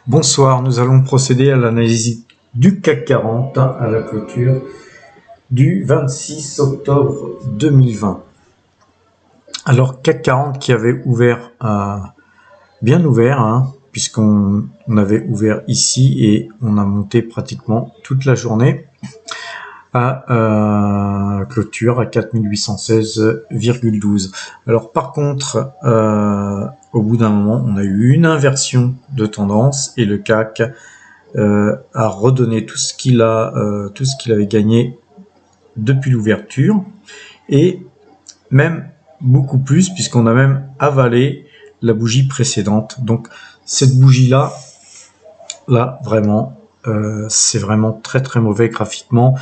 Bonsoir, nous allons procéder à l'analyse du CAC 40 à la clôture du 26 octobre 2020. Alors CAC 40 qui avait ouvert, bien ouvert, puisqu'on avait ouvert ici et on a monté pratiquement toute la journée à clôture à 4816,12. Alors par contre, au bout d'un moment, on a eu une inversion de tendance et le CAC a redonné tout ce qu'il avait gagné depuis l'ouverture et même beaucoup plus puisqu'on a même avalé la bougie précédente. Donc cette bougie là vraiment, c'est vraiment très très mauvais graphiquement.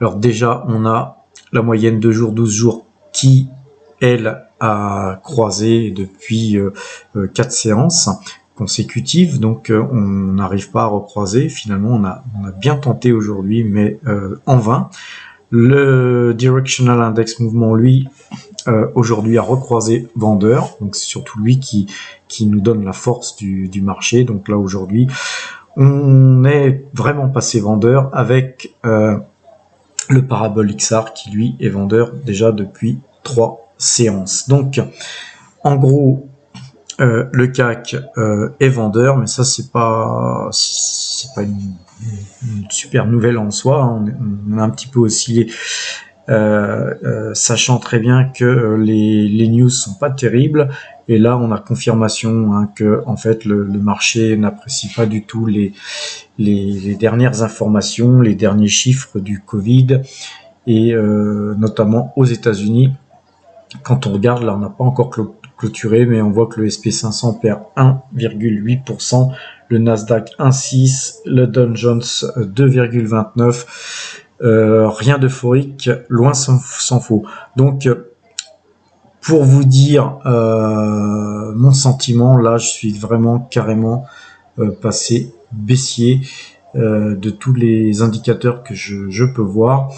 Alors déjà, on a la moyenne 2 jours, 12 jours qui, elle, a croisé depuis 4 séances consécutives. Donc, on n'arrive pas à recroiser. Finalement, on a bien tenté aujourd'hui, mais en vain. Le Directional Index Mouvement, lui, aujourd'hui a recroisé vendeur. Donc, c'est surtout lui qui nous donne la force du marché. Donc là, aujourd'hui, on est vraiment passé vendeur avec le parabole XR qui lui est vendeur déjà depuis 3 séances. Donc en gros le CAC est vendeur, mais ça c'est pas une super nouvelle en soi. On a un petit peu oscillé, sachant très bien que les news sont pas terribles. Et là, on a confirmation que en fait le marché n'apprécie pas du tout les dernières informations, les derniers chiffres du Covid et notamment aux États-Unis. Quand on regarde, là, on n'a pas encore clôturé, mais on voit que le SP500 perd 1,8%, le Nasdaq 1,6%, le Dow Jones 2,29%. Rien d'euphorique, loin s'en faut. Donc pour vous dire mon sentiment, là je suis vraiment carrément passé baissier de tous les indicateurs que je peux voir,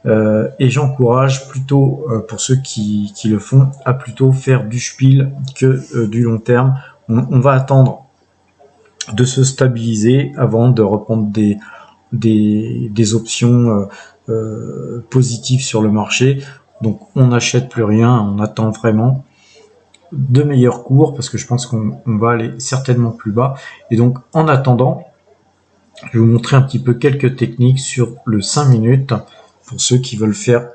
et j'encourage plutôt pour ceux qui le font à plutôt faire du spiel que du long terme. On va attendre de se stabiliser avant de reprendre des options positives sur le marché. Donc on n'achète plus rien, on attend vraiment de meilleurs cours parce que je pense qu'on va aller certainement plus bas. Et donc en attendant, je vais vous montrer un petit peu quelques techniques sur le 5 minutes pour ceux qui veulent faire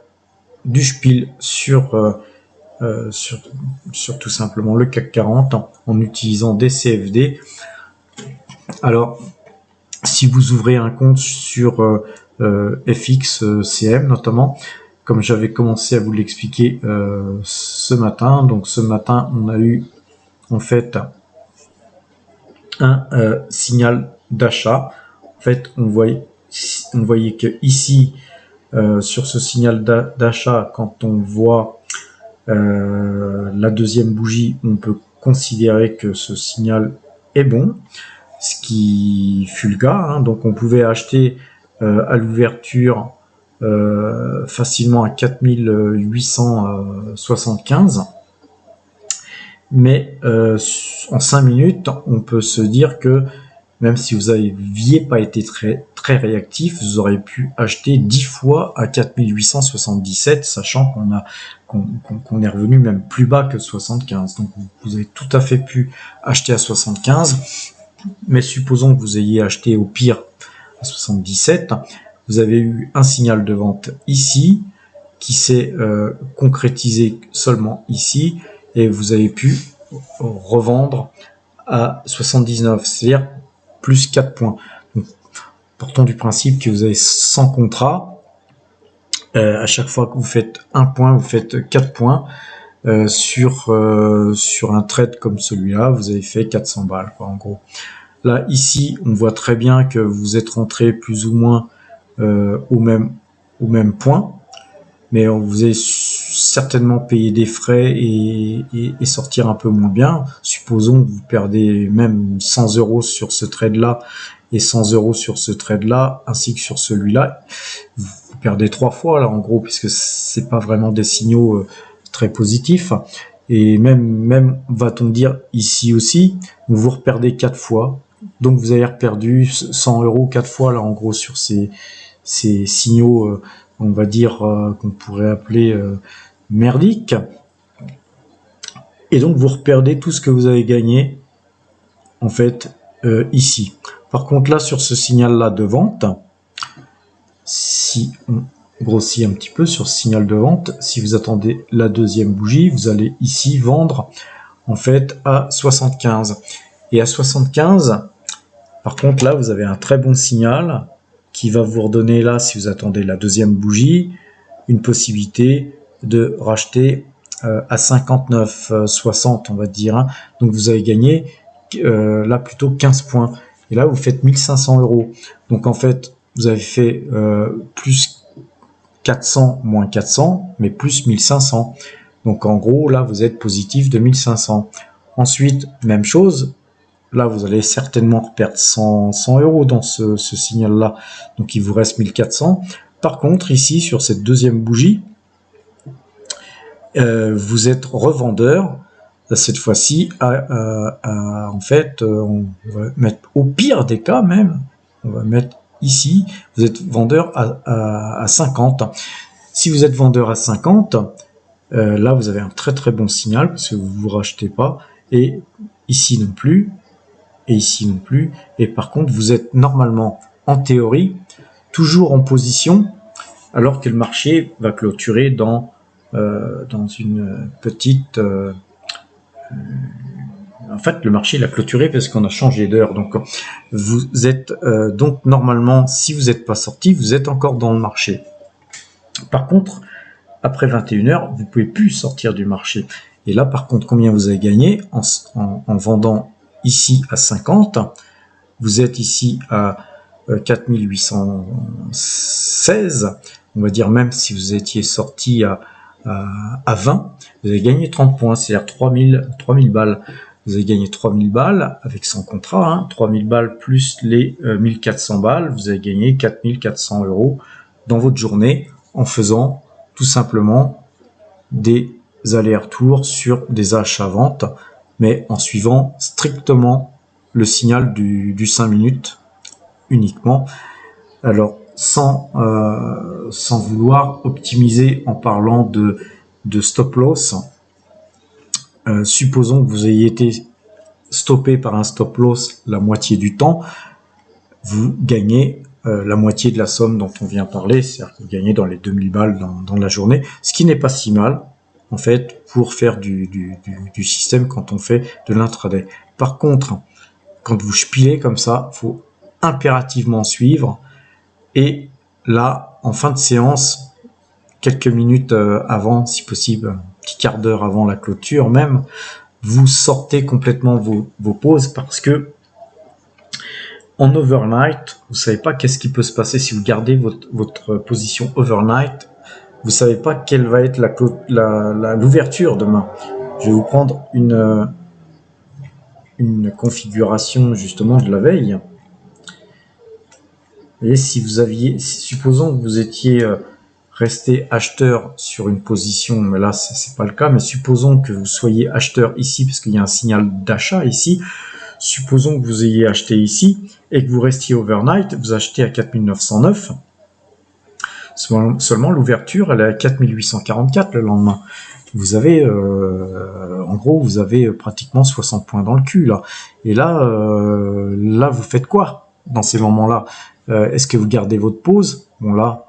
du spiel sur tout simplement le CAC 40 en utilisant des CFD. Alors si vous ouvrez un compte sur FXCM notamment, comme j'avais commencé à vous l'expliquer ce matin. Donc ce matin, on a eu en fait un signal d'achat. En fait, on voyait que ici, sur ce signal d'achat, quand on voit la deuxième bougie, on peut considérer que ce signal est bon, ce qui fut le cas. Donc on pouvait acheter à l'ouverture facilement à 4875, mais en 5 minutes on peut se dire que même si vous n'aviez pas été très réactif, vous auriez pu acheter 10 fois à 4877, sachant qu'on est revenu même plus bas que 75. Donc vous avez tout à fait pu acheter à 75, mais supposons que vous ayez acheté au pire à 77. Vous avez eu un signal de vente ici qui s'est concrétisé seulement ici et vous avez pu revendre à 79, c'est-à-dire plus 4 points. Donc, partons du principe que vous avez 100 contrats. À chaque fois que vous faites un point, vous faites 4 points. Sur un trade comme celui-là, vous avez fait 400 balles, quoi, en gros. Là, ici, on voit très bien que vous êtes rentré plus ou moins au même point, mais vous allez certainement payer des frais et sortir un peu moins bien. Supposons que vous perdez même 100 € sur ce trade-là et 100 € sur ce trade-là, ainsi que sur celui-là. Vous perdez 3 fois, là, en gros, puisque c'est pas vraiment des signaux très positifs. Et même va-t-on dire ici aussi, vous reperdez 4 fois. Donc vous avez perdu 100 € 4 fois là en gros sur ces signaux, on va dire qu'on pourrait appeler merdiques. Et donc vous reperdez tout ce que vous avez gagné en fait ici. Par contre là sur ce signal là de vente, si on grossit un petit peu sur ce signal de vente, si vous attendez la deuxième bougie, vous allez ici vendre en fait à 75. Et à 75, par contre là vous avez un très bon signal qui va vous redonner là, si vous attendez la deuxième bougie, une possibilité de racheter à 59, 60 on va dire. Hein. Donc vous avez gagné là plutôt 15 points. Et là vous faites 1500 €. Donc en fait vous avez fait plus 400 moins 400, mais plus 1500. Donc en gros là vous êtes positif de 1500. Ensuite même chose. Là, vous allez certainement perdre 100 € dans ce signal-là. Donc, il vous reste 1400. Par contre, ici, sur cette deuxième bougie, vous êtes revendeur. Cette fois-ci, en fait, on va mettre au pire des cas même, on va mettre ici, vous êtes vendeur à 50. Si vous êtes vendeur à 50, là, vous avez un très très bon signal parce que vous ne vous rachetez pas. Et ici non plus. Et ici non plus. Et par contre, vous êtes normalement, en théorie, toujours en position, alors que le marché va clôturer dans une petite... en fait, le marché l'a clôturé parce qu'on a changé d'heure. Donc, vous êtes donc normalement, si vous n'êtes pas sorti, vous êtes encore dans le marché. Par contre, après 21 h, vous ne pouvez plus sortir du marché. Et là, par contre, combien vous avez gagné en vendant ici à 50, vous êtes ici à 4816, on va dire même si vous étiez sorti à 20, vous avez gagné 30 points, c'est-à-dire 3000 balles. Vous avez gagné 3000 balles avec son contrat, hein, 3000 balles plus les 1400 balles, vous avez gagné 4400 € dans votre journée en faisant tout simplement des allers-retours sur des achats-ventes, mais en suivant strictement le signal du 5 minutes uniquement. Alors, sans vouloir optimiser en parlant de stop loss, supposons que vous ayez été stoppé par un stop loss la moitié du temps, vous gagnez la moitié de la somme dont on vient parler, c'est-à-dire que vous gagnez dans les 2000 balles dans la journée, ce qui n'est pas si mal, en fait, pour faire du système quand on fait de l'intraday. Par contre, quand vous spilez comme ça, il faut impérativement suivre. Et là, en fin de séance, quelques minutes avant, si possible, un petit quart d'heure avant la clôture même, vous sortez complètement vos pauses parce que en overnight, vous savez pas qu'est-ce qui peut se passer si vous gardez votre position overnight. Vous savez pas quelle va être l'ouverture demain. Je vais vous prendre une configuration justement de la veille. Et si vous aviez, supposons que vous étiez resté acheteur sur une position, mais là c'est pas le cas, mais supposons que vous soyez acheteur ici parce qu'il y a un signal d'achat ici. Supposons que vous ayez acheté ici et que vous restiez overnight, vous achetez à 4909. Seulement l'ouverture elle est à 4844 le lendemain. Vous avez en gros vous avez pratiquement 60 points dans le cul là. Et là vous faites quoi dans ces moments-là? Est-ce que vous gardez votre pause? Bon là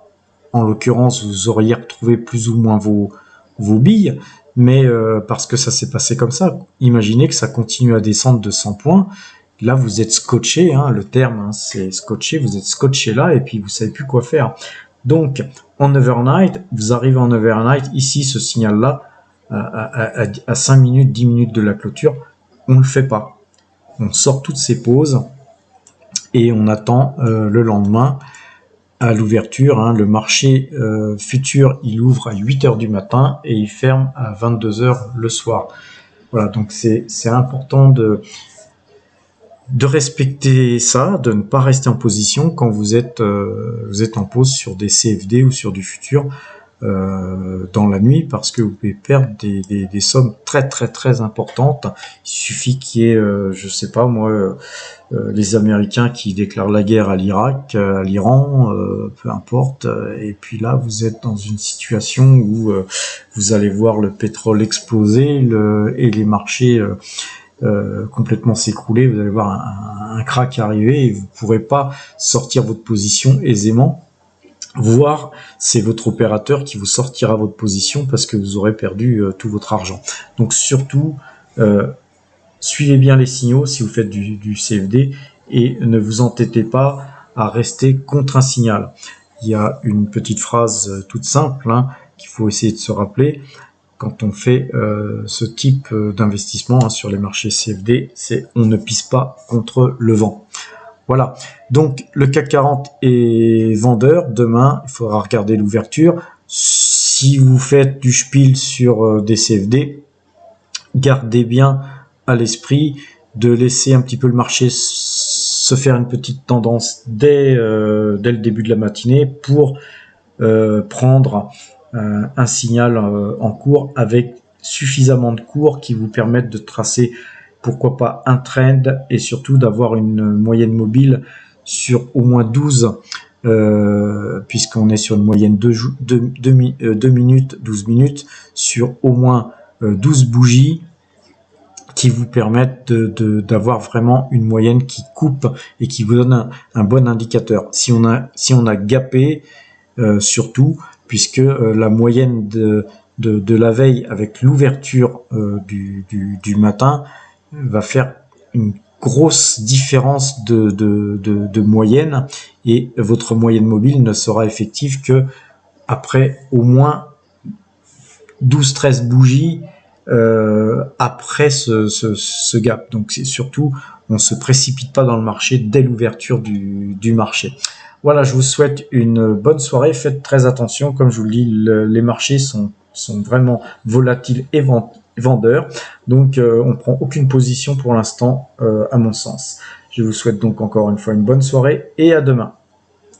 en l'occurrence vous auriez retrouvé plus ou moins vos billes, mais parce que ça s'est passé comme ça. Imaginez que ça continue à descendre de 100 points. Là vous êtes scotché, hein, le terme hein, c'est scotché, vous êtes scotché là et puis vous savez plus quoi faire. Donc, en overnight, vous arrivez en overnight, ici, ce signal-là, à 5 minutes, 10 minutes de la clôture, on ne le fait pas. On sort toutes ces pauses et on attend le lendemain à l'ouverture. Hein, le marché futur, il ouvre à 8 h du matin et il ferme à 22 h le soir. Voilà, donc c'est important de respecter ça, de ne pas rester en position quand vous êtes en pause sur des CFD ou sur du futur. dans la nuit, parce que vous pouvez perdre des sommes très importantes. Il suffit qu'il y ait, je sais pas moi, les Américains qui déclarent la guerre à l'Irak, à l'Iran, peu importe, et puis là vous êtes dans une situation où vous allez voir le pétrole exploser et les marchés complètement s'écrouler. Vous allez voir un crack arriver et vous ne pourrez pas sortir votre position aisément, voire c'est votre opérateur qui vous sortira votre position parce que vous aurez perdu tout votre argent. Donc surtout, suivez bien les signaux si vous faites du CFD et ne vous entêtez pas à rester contre un signal. Il y a une petite phrase toute simple qu'il faut essayer de se rappeler quand on fait ce type d'investissement sur les marchés CFD, c'est on ne pisse pas contre le vent. Voilà, donc le CAC 40 est vendeur. Demain, il faudra regarder l'ouverture. Si vous faites du spiel sur des CFD, gardez bien à l'esprit de laisser un petit peu le marché se faire une petite tendance dès le début de la matinée pour prendre un signal en cours avec suffisamment de cours qui vous permettent de tracer pourquoi pas un trend et surtout d'avoir une moyenne mobile sur au moins 12 puisqu'on est sur une moyenne 2 minutes, 12 minutes sur au moins 12 bougies qui vous permettent d'avoir vraiment une moyenne qui coupe et qui vous donne un bon indicateur. Si on a gapé, surtout, puisque la moyenne de la veille avec l'ouverture du matin va faire une grosse différence de moyenne, et votre moyenne mobile ne sera effective que après au moins 12-13 bougies après ce gap. Donc c'est surtout, on se précipite pas dans le marché dès l'ouverture du marché. Voilà, je vous souhaite une bonne soirée. Faites très attention, comme je vous le dis, les marchés sont vraiment volatiles et vendeurs. Donc on prend aucune position pour l'instant à mon sens. Je vous souhaite donc encore une fois une bonne soirée et à demain.